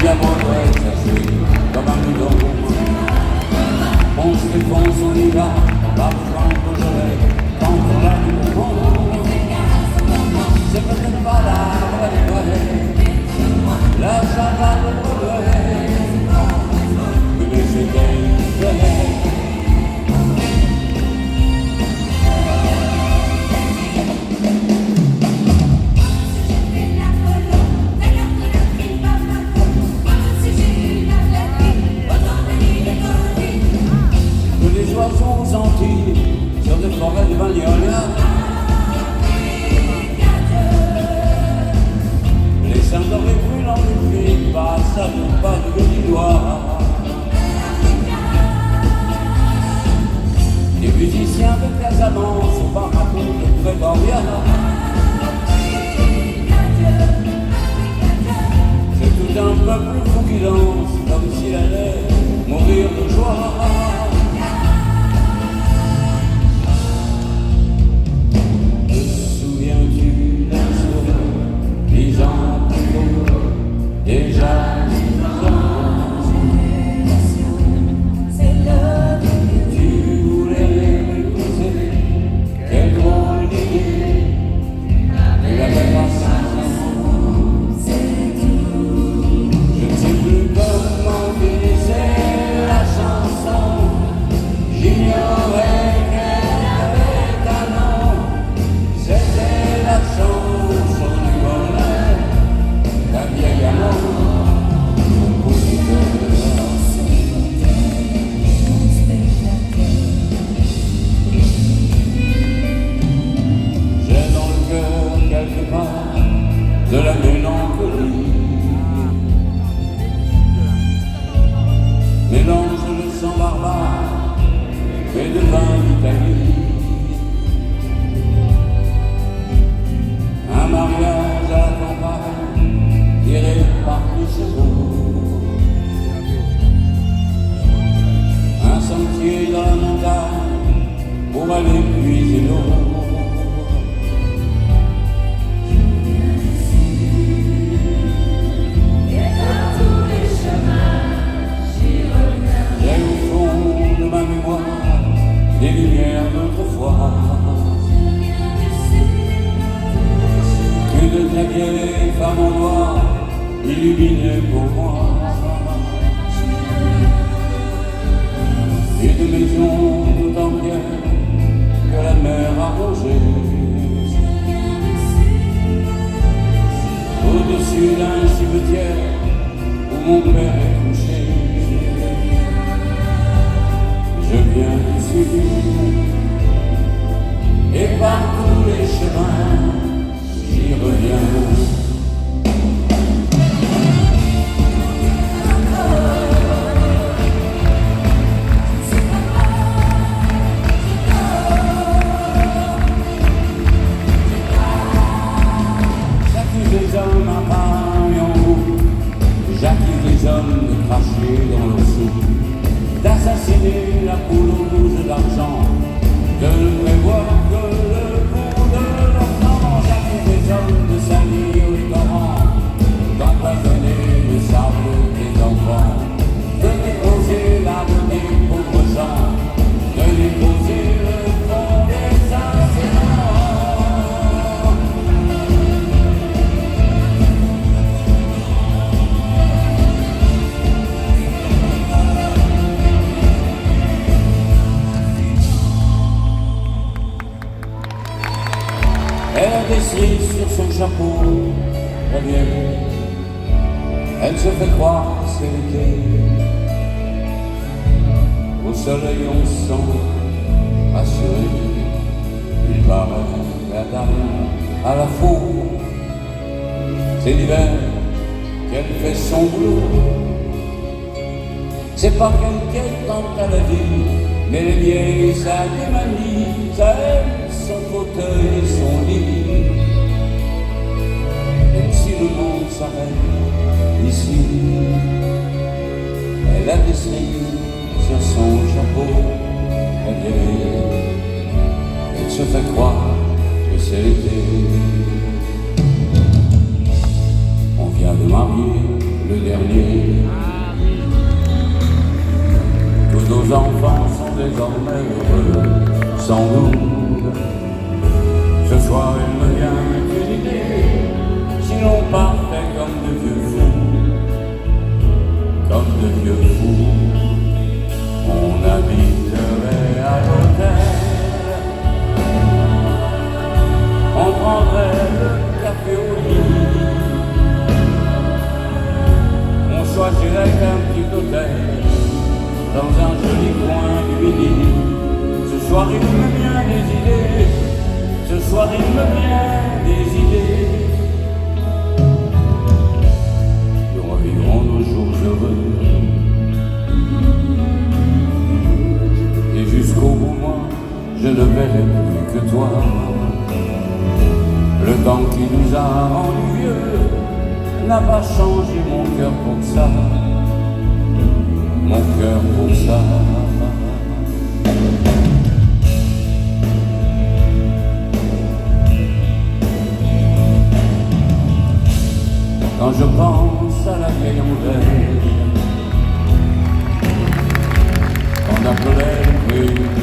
la bordelle chercher comme un bidon. On se défonce, on y va, pas besoin que je rêve, quand on l'a du monde. C'est peut-être pas la vraie vraie, la savane de Broadway, mais c'était vrai. Les oiseaux gentils sur des forêts de Magnolia, les seins dorés brûlants du film passent à deux pas de Godillois. Les musiciens de Casamance au parapluie de Pretoria. C'est tout un peuple fou qui danse comme s'il allait mourir de joie. De la mélancolie, mélange le sang barbare et de vin d'Italie. Un mariage à la campagne tiré par les chevaux, un sentier dans la montagne pour aller puiser l'eau. Des lumières d'autrefois que de très vieilles femmes en noir illuminaient pour moi, et de maisons tout en pierre que la mer a rongées au-dessus d'un cimetière où mon père est couché. Je viens d'ici, et par tous les chemins, j'y reviens. J'accuse les hommes à pain et en roue, j'accuse les hommes de cracher dans leur soupe, d'assassiner la poule aux rouges d'argent, de ne prévoir que le coup de leur temps. J'accuse les hommes de salir les torrents, d'empoisonner le sable des enfants, de déposer l'âme des pauvres gens, de déposer le fond des océans. Elle a des cerises sur son chapeau, la vieille. Elle se fait croire que c'est l'été. Au soleil on se sent assuré. Il paraît la dame à la four. C'est l'hiver qu'elle fait son boulot. C'est pas qu'elle tente à la vie, mais les vieilles ça démanise à elle, son fauteuil et son lit. Même si le monde s'arrête ici, elle a des cerises sur son chapeau, la vieille. Elle se fait croire que c'est l'été. On vient de marier le dernier. Tous nos enfants sont désormais heureux, sans doute. Ce soir il me vient une idée, si l'on partait comme de vieux fous, comme de vieux fous, on habiterait à l'hôtel, on prendrait le café au lit, on choisirait un petit hôtel dans un joli coin du midi. Ce soir il me vient des idées, ce soir il me vient des idées. Nous revivrons nos jours heureux, et jusqu'au bout moi je ne verrai plus que toi. Le temps qui nous a rendus vieux n'a pas changé mon cœur pour ça, mon cœur pour ça. Quand je pense à la vieille Andrée, on appelait le